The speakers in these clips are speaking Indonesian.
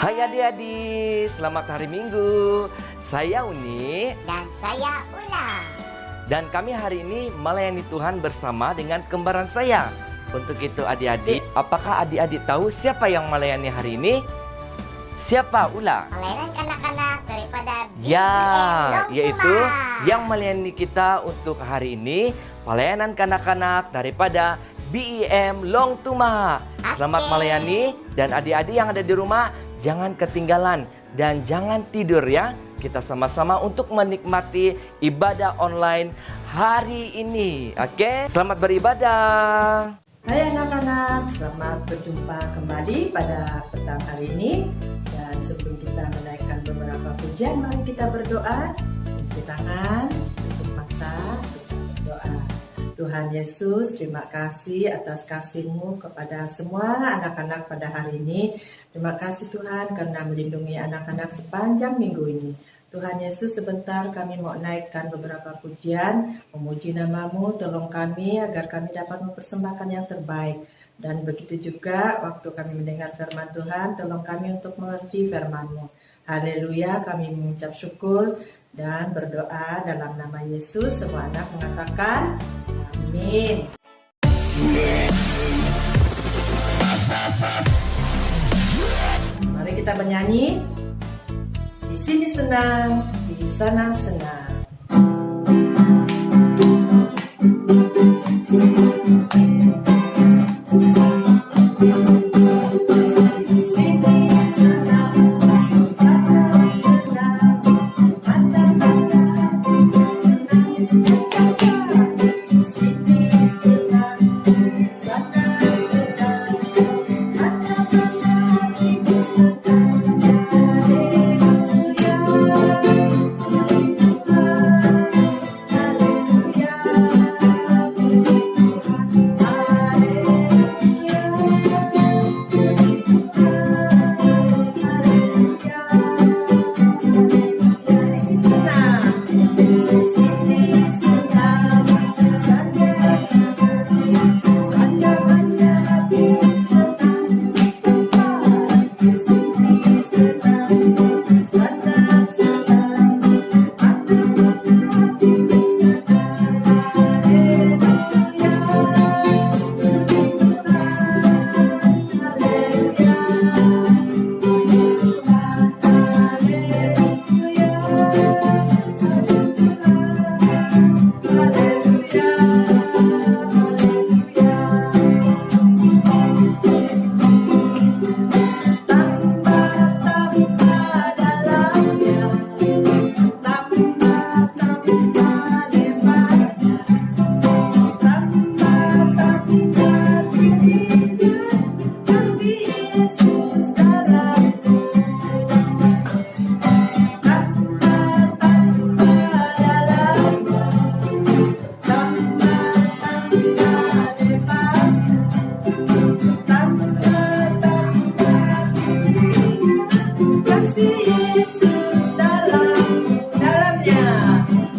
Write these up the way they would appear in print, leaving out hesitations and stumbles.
Hai adik-adik, selamat hari Minggu. Saya Uni Dan saya Ula. dan kami hari ini melayani Tuhan bersama dengan kembaran saya. Untuk itu adik-adik, apakah adik-adik tahu siapa yang melayani hari ini? Siapa Ula? Melayani anak-anak daripada Ya, BIM yaitu Longtuma. yang melayani kita untuk hari ini pelayanan kanak-kanak daripada BIM Longtuma. Selamat Oke. melayani dan adik-adik yang ada di rumah jangan ketinggalan dan jangan tidur ya. Kita sama-sama untuk menikmati ibadah online hari ini. Oke, selamat beribadah. Hai anak-anak, selamat berjumpa kembali pada petang hari ini. Dan sebelum kita menaikkan beberapa pujian, mari kita berdoa. Cuci tangan, tutup mata, kita berdoa. Tuhan Yesus, terima kasih atas kasih-Mu kepada semua anak-anak pada hari ini. Terima kasih Tuhan karena melindungi anak-anak sepanjang minggu ini. Tuhan Yesus, sebentar kami mau naikkan beberapa pujian, memuji nama-Mu, tolong kami agar kami dapat mempersembahkan yang terbaik. Dan begitu juga waktu kami mendengar firman Tuhan, tolong kami untuk mengerti firman-Mu. Haleluya, kami mengucap syukur dan berdoa dalam nama Yesus. Semua anak mengatakan, amin. Mari kita bernyanyi. Di sini senang, di sana senang. Di sini senang, di sana senang. Mata-mata senang, di sini senang, di sana senang.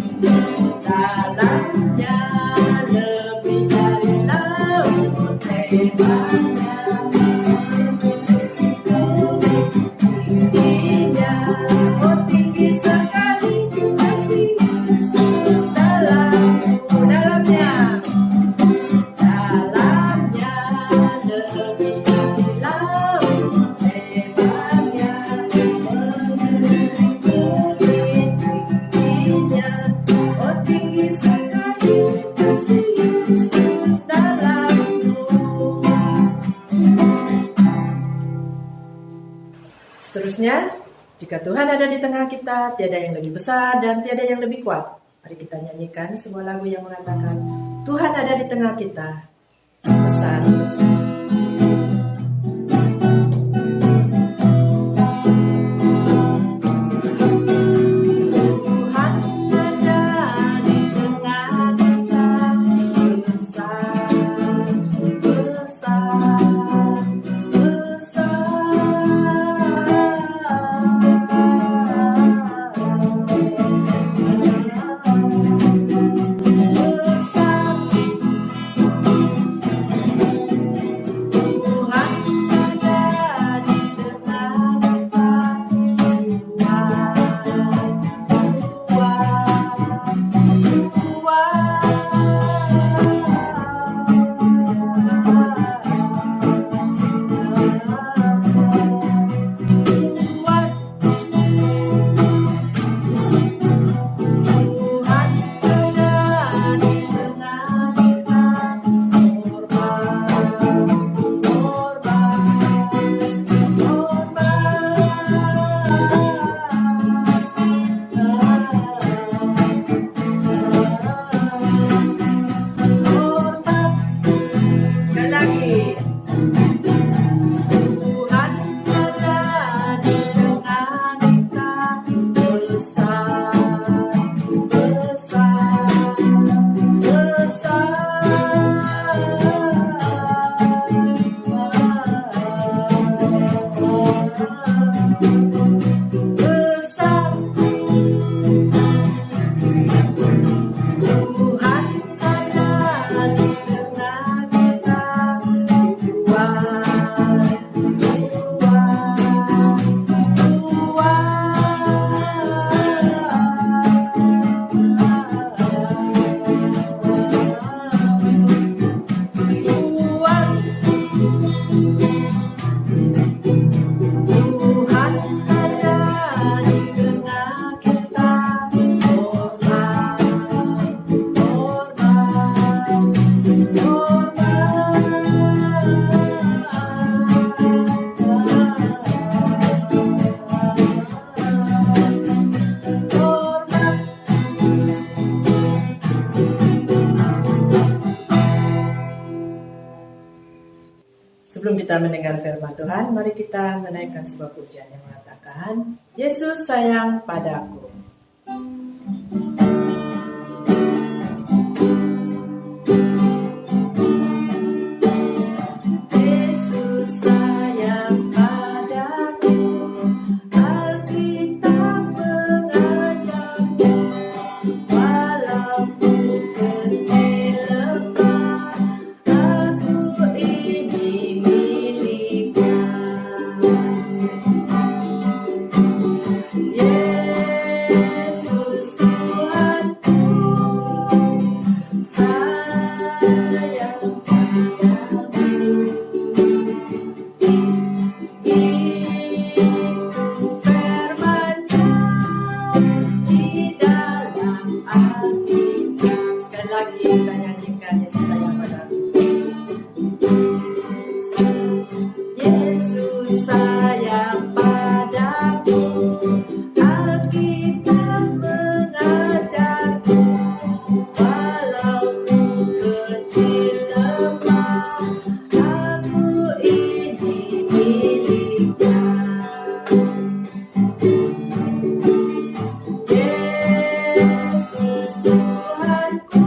Mata-mata Seterusnya, jika Tuhan ada di tengah kita, tiada yang lebih besar dan tiada yang lebih kuat. Mari kita nyanyikan sebuah lagu yang mengatakan, Tuhan ada di tengah kita, besar, besar. kita mendengar firman Tuhan, mari kita menaikkan sebuah pujian yang mengatakan, Yesus sayang padaku. Yesus sayang padaku, Alkitab mengajarku, walaupun kecil lemah, aku ini miliknya. Yesus Tuhanku, sayang padaku. Itu firman-Nya di dalam Alkitab. Sekali lagi kita nyanyikan Yesus sayang padaku. Yesus sayang padaku, Alkitab mengajarku, walaupun kecil lemah, aku ini miliknya. Yesus Tuhanku,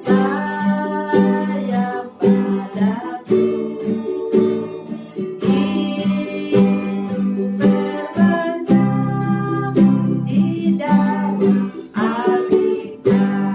sayang padaku. Itu firman-Nya di dalam Alkitab.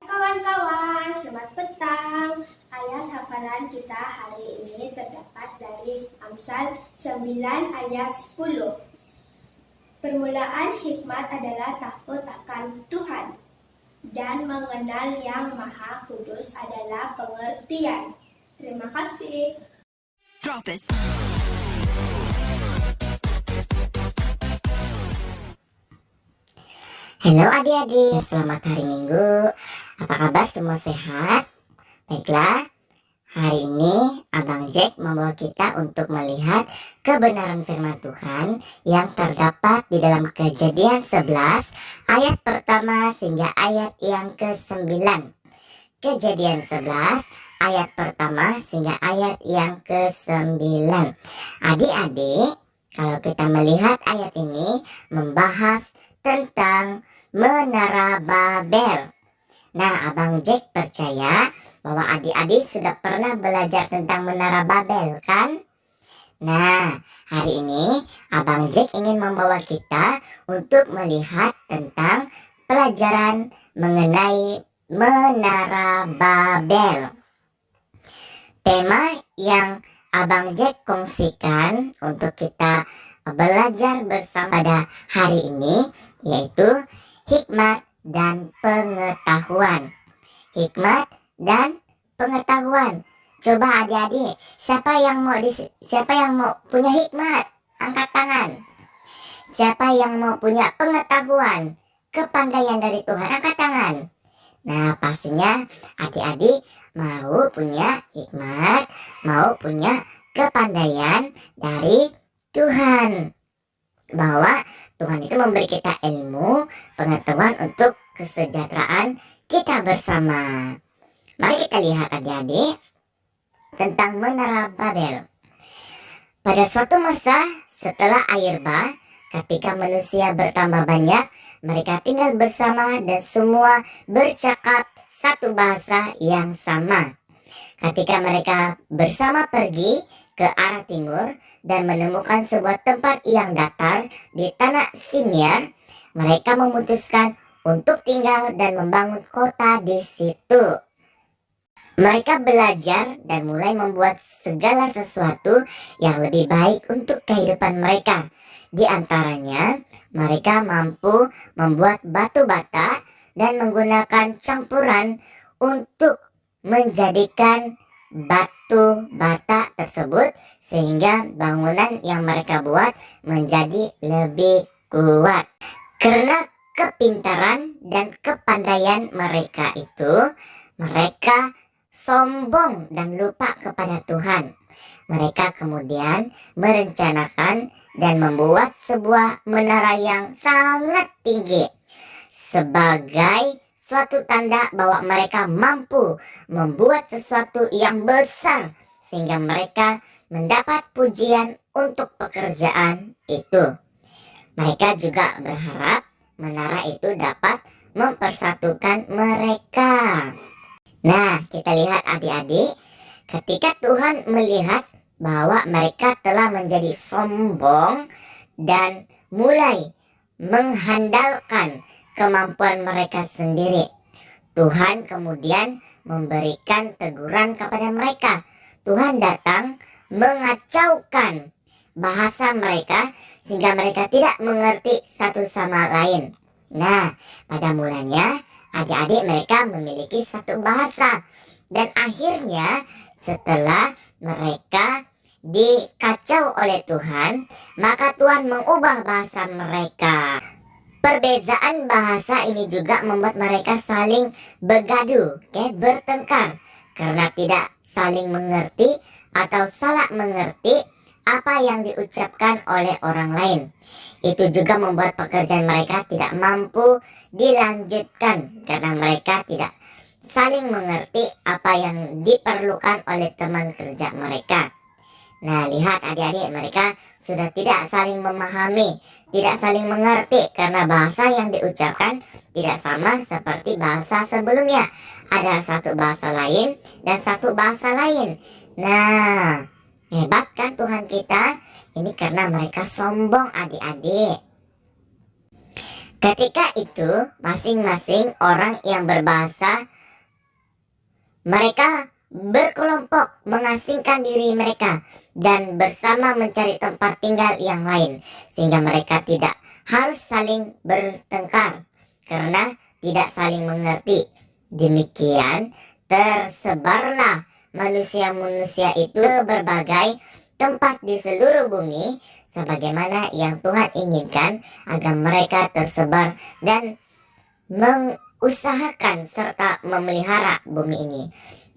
Kawan-kawan, selamat petang. Ayat hafalan kita hari ini terdapat dari Amsal 9 ayat 10. Permulaan hikmat adalah takut akan Tuhan, dan mengenal Yang Maha Kudus adalah pengertian. Terima kasih. Drop it. Halo adik-adik, selamat hari Minggu. Apa kabar, semua sehat? Baiklah, hari ini Abang Jack membawa kita untuk melihat kebenaran firman Tuhan yang terdapat di dalam Kejadian 11 ayat pertama hingga ayat yang ke-9. Kejadian 11 ayat pertama hingga ayat yang ke-9. Adik-adik, kalau kita melihat ayat ini membahas tentang Menara Babel. Nah, Abang Jack percaya bahwa adik-adik sudah pernah belajar tentang Menara Babel, kan? Nah, hari ini Abang Jack ingin membawa kita untuk melihat tentang pelajaran mengenai Menara Babel. Tema yang Abang Jack kongsikan untuk kita belajar bersama pada hari ini yaitu hikmat dan pengetahuan. Hikmat dan pengetahuan. Coba adik-adik, siapa yang mau punya hikmat? Angkat tangan. Siapa yang mau punya pengetahuan, kepandaian dari Tuhan? Angkat tangan. Nah, pastinya adik-adik mau punya hikmat, mau punya kepandaian dari Tuhan. Bahwa Tuhan itu memberi kita ilmu, pengetahuan untuk kesejahteraan kita bersama. Mari kita lihat adik-adik tentang Menara Babel. Pada suatu masa setelah air bah, ketika manusia bertambah banyak, mereka tinggal bersama dan semua bercakap satu bahasa yang sama. Ketika mereka bersama pergi ke arah timur dan menemukan sebuah tempat yang datar di tanah Siniar, mereka memutuskan untuk tinggal dan membangun kota di situ. Mereka belajar dan mulai membuat segala sesuatu yang lebih baik untuk kehidupan mereka. Di antaranya, mereka mampu membuat batu bata dan menggunakan campuran untuk menjadikan batu bata tersebut sehingga bangunan yang mereka buat menjadi lebih kuat. Karena kepintaran dan kepandaian mereka itu, mereka sombong dan lupa kepada Tuhan. Mereka kemudian merencanakan dan membuat sebuah menara yang sangat tinggi sebagai suatu tanda bahwa mereka mampu membuat sesuatu yang besar sehingga mereka mendapat pujian untuk pekerjaan itu. Mereka juga berharap menara itu dapat mempersatukan mereka. Nah, kita lihat adik-adik, ketika Tuhan melihat bahwa mereka telah menjadi sombong dan mulai mengandalkan kemampuan mereka sendiri, Tuhan kemudian memberikan teguran kepada mereka. Tuhan datang mengacaukan bahasa mereka sehingga mereka tidak mengerti satu sama lain. Nah, pada mulanya adik-adik mereka memiliki satu bahasa, dan akhirnya setelah mereka dikacau oleh Tuhan, maka Tuhan mengubah bahasa mereka. Perbezaan bahasa ini juga membuat mereka saling bergaduh, bertengkar, karena tidak saling mengerti atau salah mengerti apa yang diucapkan oleh orang lain. Itu juga membuat pekerjaan mereka tidak mampu dilanjutkan karena mereka tidak saling mengerti apa yang diperlukan oleh teman kerja mereka. Nah, lihat adik-adik, mereka sudah tidak saling memahami, tidak saling mengerti karena bahasa yang diucapkan tidak sama seperti bahasa sebelumnya. Ada satu bahasa lain dan satu bahasa lain. Nah, hebat kan Tuhan kita? Ini karena mereka sombong adik-adik. Ketika itu masing-masing orang yang berbahasa mereka berkelompok mengasingkan diri mereka dan bersama mencari tempat tinggal yang lain sehingga mereka tidak harus saling bertengkar karena tidak saling mengerti. Demikian tersebarlah manusia-manusia itu ke berbagai tempat di seluruh bumi sebagaimana yang Tuhan inginkan agar mereka tersebar dan mengusahakan serta memelihara bumi ini.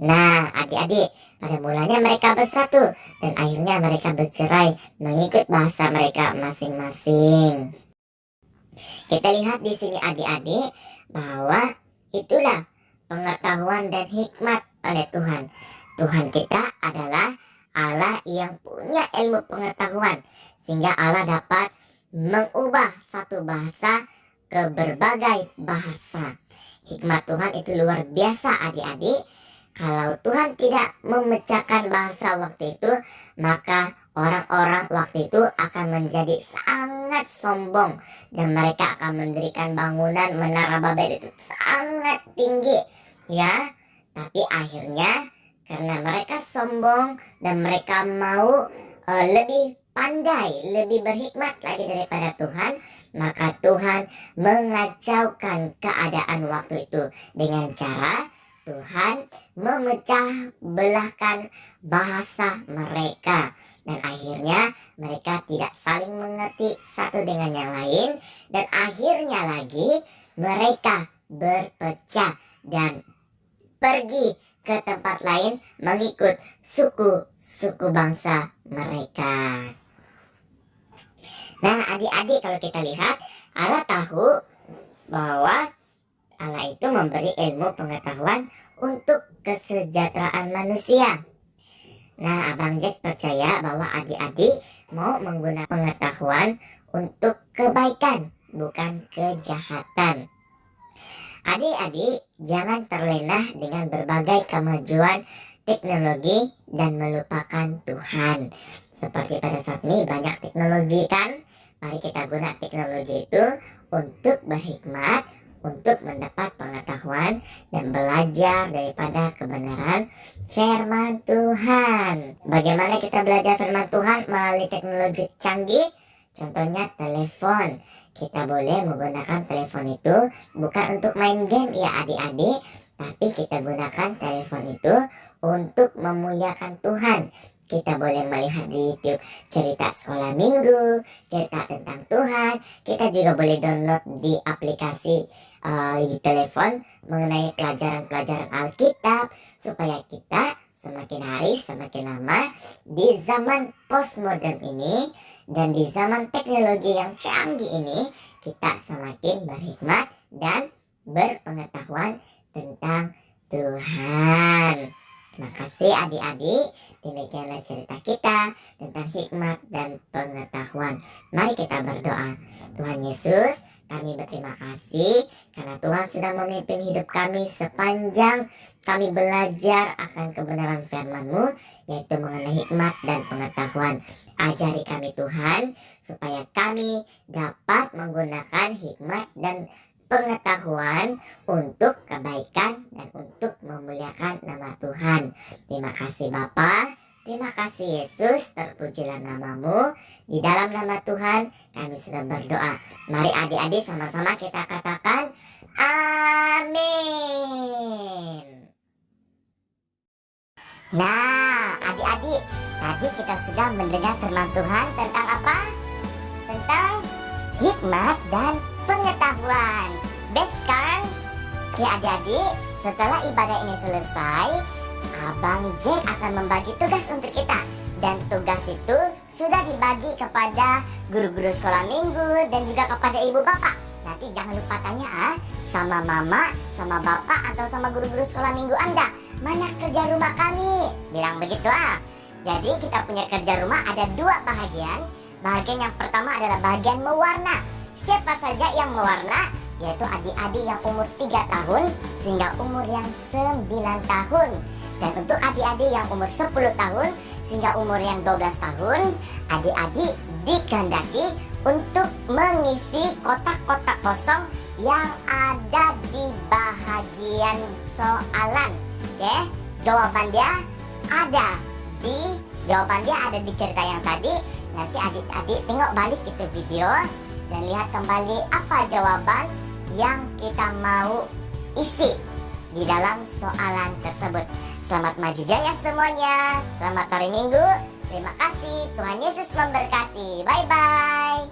Nah, adik-adik, pada mulanya mereka bersatu dan akhirnya mereka bercerai mengikut bahasa mereka masing-masing. Kita lihat di sini adik-adik bahwa itulah pengetahuan dan hikmat oleh Tuhan. Tuhan kita adalah Allah yang punya ilmu pengetahuan sehingga Allah dapat mengubah satu bahasa ke berbagai bahasa. Hikmat Tuhan itu luar biasa adik-adik. Kalau Tuhan tidak memecahkan bahasa waktu itu, maka orang-orang waktu itu akan menjadi sangat sombong dan mereka akan mendirikan bangunan Menara Babel itu sangat tinggi, ya. Tapi akhirnya karena mereka sombong dan mereka mau lebih pandai, lebih berhikmat lagi daripada Tuhan, maka Tuhan mengacaukan keadaan waktu itu dengan cara Tuhan memecah belahkan bahasa mereka dan akhirnya mereka tidak saling mengerti satu dengan yang lain dan akhirnya lagi mereka berpecah dan pergi ke tempat lain mengikut suku-suku bangsa mereka. Nah, adik-adik, kalau kita lihat, Allah tahu bahwa Allah itu memberi ilmu pengetahuan untuk kesejahteraan manusia. Nah, Abang Jack percaya bahwa adik-adik mau menggunakan pengetahuan untuk kebaikan, bukan kejahatan. Adik-adik, jangan terlena dengan berbagai kemajuan teknologi dan melupakan Tuhan. Seperti pada saat ini banyak teknologi kan? Mari kita gunakan teknologi itu untuk berhikmat, untuk mendapat pengetahuan dan belajar daripada kebenaran firman Tuhan. Bagaimana kita belajar firman Tuhan melalui teknologi canggih? Contohnya telepon. Kita boleh menggunakan telepon itu bukan untuk main game ya adik-adik, tapi kita gunakan telepon itu untuk memuliakan Tuhan. Kita boleh melihat di YouTube cerita sekolah minggu, cerita tentang Tuhan. Kita juga boleh download di aplikasi di telepon mengenai pelajaran-pelajaran Alkitab supaya kita semakin hari semakin lama di zaman postmodern ini, Dan di zaman teknologi yang canggih ini, kita semakin berhikmat dan berpengetahuan tentang Tuhan. Terima kasih adik-adik. Demikianlah cerita kita tentang hikmat dan pengetahuan. Mari kita berdoa. Tuhan Yesus, kami berterima kasih karena Tuhan sudah memimpin hidup kami sepanjang kami belajar akan kebenaran firman-Mu, yaitu mengenai hikmat dan pengetahuan. Ajari kami Tuhan, supaya kami dapat menggunakan hikmat dan pengetahuan untuk kebaikan dan untuk memuliakan nama Tuhan. Terima kasih Bapa, terima kasih Yesus, terpujilah nama-Mu. Di dalam nama Tuhan kami sudah berdoa. Mari adik-adik sama-sama kita katakan amin. Nah adik-adik, tadi kita sudah mendengar firman Tuhan tentang apa? Tentang hikmat dan pengetahuan. Best kan? Oke adik-adik, setelah ibadah ini selesai, Abang Jack akan membagi tugas untuk kita. Dan tugas itu sudah dibagi kepada guru-guru sekolah minggu dan juga kepada ibu bapak. Nanti jangan lupa tanya sama mama, sama bapak atau sama guru-guru sekolah minggu Anda, mana kerja rumah kami? Bilang begitu Jadi kita punya kerja rumah ada 2 bahagian. Bahagian yang pertama adalah bahagian mewarna. Siapa saja yang mewarna? Yaitu adik-adik yang umur 3 tahun hingga umur yang 9 tahun. Dan untuk adik-adik yang umur 10 tahun hingga umur yang 12 tahun, adik-adik dikehendaki untuk mengisi kotak-kotak kosong yang ada di bahagian soalan. Oke, jawaban dia ada di cerita yang tadi. Nanti adik-adik tengok balik itu video dan lihat kembali apa jawaban yang kita mau isi di dalam soalan tersebut. Selamat maju jaya semuanya. Selamat hari Minggu. Terima kasih. Tuhan Yesus memberkati. Bye-bye.